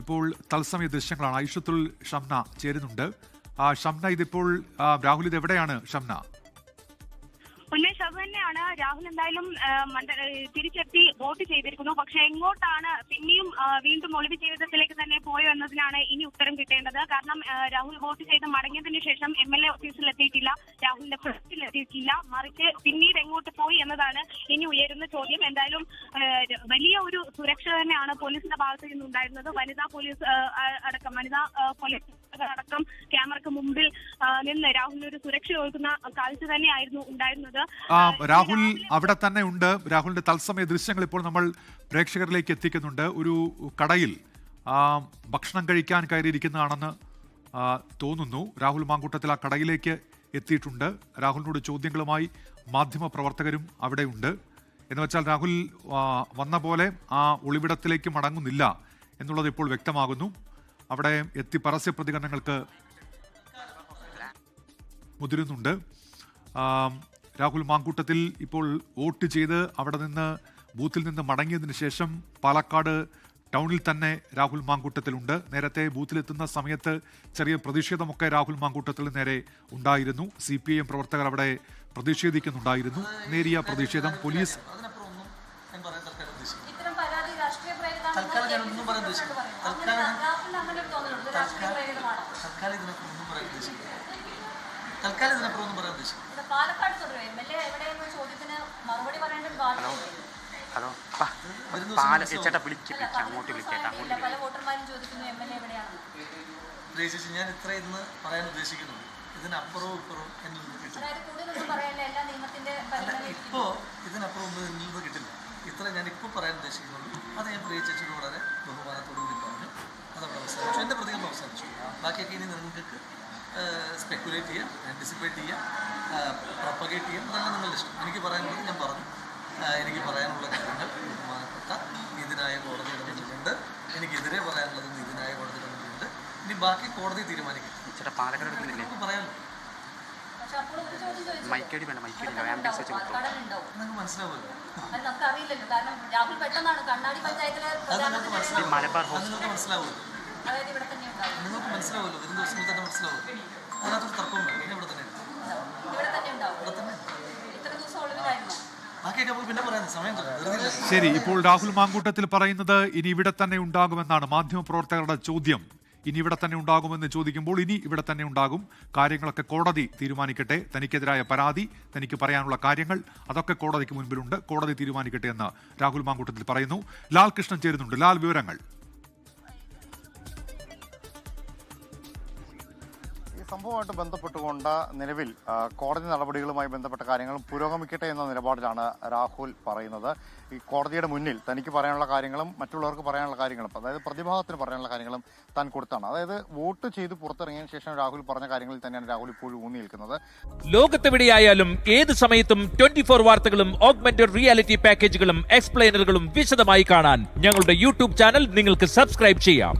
ഇപ്പോൾ തത്സമയ ദൃശ്യങ്ങളാണ്. ഐഷത്തുൽ ഷംന ചേരുന്നുണ്ട്. ഷംന, ഇതിപ്പോൾ രാഹുൽ ഇത് എവിടെയാണ് ഷംന? ഉന്മേഷ്, അത് തന്നെയാണ്. രാഹുൽ എന്തായാലും തിരിച്ചെത്തി വോട്ട് ചെയ്തിരിക്കുന്നു. പക്ഷെ എങ്ങോട്ടാണ് പിന്നെയും വീണ്ടും ഒളിവ് ജീവിതത്തിലേക്ക് തന്നെ പോയോ എന്നതിനാണ് ഇനി ഉത്തരം കിട്ടേണ്ടത്. കാരണം രാഹുൽ വോട്ട് ചെയ്ത് മടങ്ങിയതിനു ശേഷം MLA ഓഫീസിൽ എത്തിയിട്ടില്ല, രാഹുലിന്റെ ഫ്രണ്ടിൽ എത്തിയിട്ടില്ല. മറിച്ച് പിന്നീട് എങ്ങോട്ട് പോയി എന്നതാണ് ഇനി ഉയരുന്ന ചോദ്യം. എന്തായാലും വലിയ ഒരു സുരക്ഷ തന്നെയാണ് പോലീസിന്റെ ഭാഗത്ത് നിന്നുണ്ടായിരുന്നത്. വനിതാ പോലീസ് അടക്കം ക്യാമറയ്ക്ക് മുമ്പിൽ നിന്ന് രാഹുലിന് ഒരു സുരക്ഷ ഒരുക്കുന്ന കാഴ്ച തന്നെയായിരുന്നു ഉണ്ടായിരുന്നത്. രാഹുൽ അവിടെ തന്നെ ഉണ്ട്. രാഹുലിന്റെ തത്സമയ ദൃശ്യങ്ങൾ ഇപ്പോൾ നമ്മൾ പ്രേക്ഷകരിലേക്ക് എത്തിക്കുന്നുണ്ട്. ഒരു കടയിൽ ഭക്ഷണം കഴിക്കാൻ കയറിയിരിക്കുന്നതാണെന്ന് തോന്നുന്നു. രാഹുൽ മാങ്കൂട്ടത്തിൽ ആ കടയിലേക്ക് എത്തിയിട്ടുണ്ട്. രാഹുലിനോട് ചോദ്യങ്ങളുമായി മാധ്യമപ്രവർത്തകരും അവിടെയുണ്ട്. എന്ന് വെച്ചാൽ രാഹുൽ വന്ന പോലെ ആ ഒളിവിടത്തിലേക്ക് മടങ്ങുന്നില്ല എന്നുള്ളത് ഇപ്പോൾ വ്യക്തമാകുന്നു. അവിടെ എത്തി പരസ്യ പ്രതികരണങ്ങൾക്ക് മുതിരുന്നുണ്ട്. രാഹുൽ മാങ്കൂട്ടത്തിൽ ഇപ്പോൾ വോട്ട് ചെയ്ത് അവിടെ നിന്ന് ബൂത്തിൽ നിന്ന് മടങ്ങിയതിന് ശേഷം പാലക്കാട് ടൗണിൽ തന്നെ രാഹുൽ മാങ്കൂട്ടത്തിലുണ്ട്. നേരത്തെ ബൂത്തിലെത്തുന്ന സമയത്ത് ചെറിയ പ്രതിഷേധമൊക്കെ രാഹുൽ മാങ്കൂട്ടത്തിൽ നേരെ ഉണ്ടായിരുന്നു. CPIM പ്രവർത്തകർ അവിടെ പ്രതിഷേധിക്കുന്നുണ്ടായിരുന്നു. നേരിയ പ്രതിഷേധം. പോലീസ് ഞാൻ ഇത്ര ഇന്ന് പറയാൻ ഉദ്ദേശിക്കുന്നു. ഇതിനപ്പുറവും ഇപ്പുറവും ഇപ്പോ ഇതിനപ്പുറം ഒന്നും എന്നിൽ നിന്ന് കിട്ടില്ല. ഇത്ര ഞാൻ ഇപ്പോൾ പറയാൻ ഉദ്ദേശിക്കുന്നുള്ളൂ. അത് ഞാൻ പ്രിയ ചേച്ചിയോട് വളരെ ബഹുമാനത്തോടു കൂടി പറഞ്ഞു. അതവിടെ അവസാനിച്ചു. എൻ്റെ പ്രതികരണം അവസാനിച്ചു. ബാക്കിയൊക്കെ ഇനി നിങ്ങൾക്ക് സ്പെക്കുലേറ്റ് ചെയ്യാം, ആൻറ്റിസിപ്പേറ്റ് ചെയ്യാം, പ്രൊപ്പഗേറ്റ് ചെയ്യാം. അതെല്ലാം നിങ്ങളുടെ ഇഷ്ടം. എനിക്ക് പറയാനുള്ളത് ഞാൻ പറഞ്ഞു. എനിക്ക് പറയാനുള്ള കാര്യങ്ങൾ ബഹുമാനപ്പെട്ട നീതിന്യായ കോടതി ഇടപെട്ടിട്ടുണ്ട്. എനിക്കെതിരെ പറയാനുള്ളത് നീതിന്യായ കോടതി ഇടപെട്ടിട്ടുണ്ട്. ഇനി ബാക്കി കോടതി തീരുമാനിക്കും. നമുക്ക് പറയാമല്ലോ. നിങ്ങൾക്ക് മനസ്സിലാവുമല്ലോ. നിങ്ങൾക്ക് മനസ്സിലാവുമല്ലോ. വരും ദിവസങ്ങളിൽ തന്നെ മനസ്സിലാവുമല്ലോ. അതിനകത്തൊരു തർക്കവും വേണം. ഇനി ഇവിടെ തന്നെ ശരി. ഇപ്പോൾ രാഹുൽ മാങ്കൂട്ടത്തിൽ പറയുന്നത് ഇനി ഇവിടെ തന്നെ ഉണ്ടാകുമെന്നാണ്. മാധ്യമപ്രവർത്തകരുടെ ചോദ്യം ഇനി ഇവിടെ തന്നെ ഉണ്ടാകുമെന്ന് ചോദിക്കുമ്പോൾ ഇനി ഇവിടെ തന്നെ ഉണ്ടാകും. കാര്യങ്ങളൊക്കെ കോടതി തീരുമാനിക്കട്ടെ. തനിക്കെതിരായ പരാതി, തനിക്ക് പറയാനുള്ള കാര്യങ്ങൾ അതൊക്കെ കോടതിക്ക് മുൻപിലുണ്ട്. കോടതി തീരുമാനിക്കട്ടെ എന്ന് രാഹുൽ മാങ്കൂട്ടത്തിൽ പറയുന്നു. ലാൽ കൃഷ്ണൻ ചേരുന്നുണ്ട്. ലാൽ, വിവരങ്ങൾ. സംഭവമായിട്ട് ബന്ധപ്പെട്ടുകൊണ്ട് നിലവിൽ കോടതി നടപടികളുമായി ബന്ധപ്പെട്ട കാര്യങ്ങൾ പുരോഗമിക്കട്ടെ എന്ന നിലപാടിലാണ് രാഹുൽ പറയുന്നത്. ഈ കോടതിയുടെ മുന്നിൽ തനിക്ക് പറയാനുള്ള കാര്യങ്ങളും മറ്റുള്ളവർക്ക് പറയാനുള്ള കാര്യങ്ങളും, അതായത് പ്രതിഭാഗത്തിന് പറയാനുള്ള കാര്യങ്ങളും താൻ കൊടുത്താണ്. അതായത് വോട്ട് ചെയ്ത് പുറത്തിറങ്ങിയതിനു ശേഷം രാഹുൽ പറഞ്ഞ കാര്യങ്ങളിൽ തന്നെയാണ് രാഹുൽ ഇപ്പോഴും ഊന്നി നിൽക്കുന്നത്. ലോകത്തെവിടെയായാലും ഏത് സമയത്തും 24 വാർത്തകളും ഓഗ്മെന്റഡ് റിയാലിറ്റി പാക്കേജുകളും എക്സ്പ്ലെയിനറുകളും വിശദമായി കാണാൻ ഞങ്ങളുടെ YouTube ചാനൽ നിങ്ങൾക്ക് സബ്സ്ക്രൈബ് ചെയ്യാം.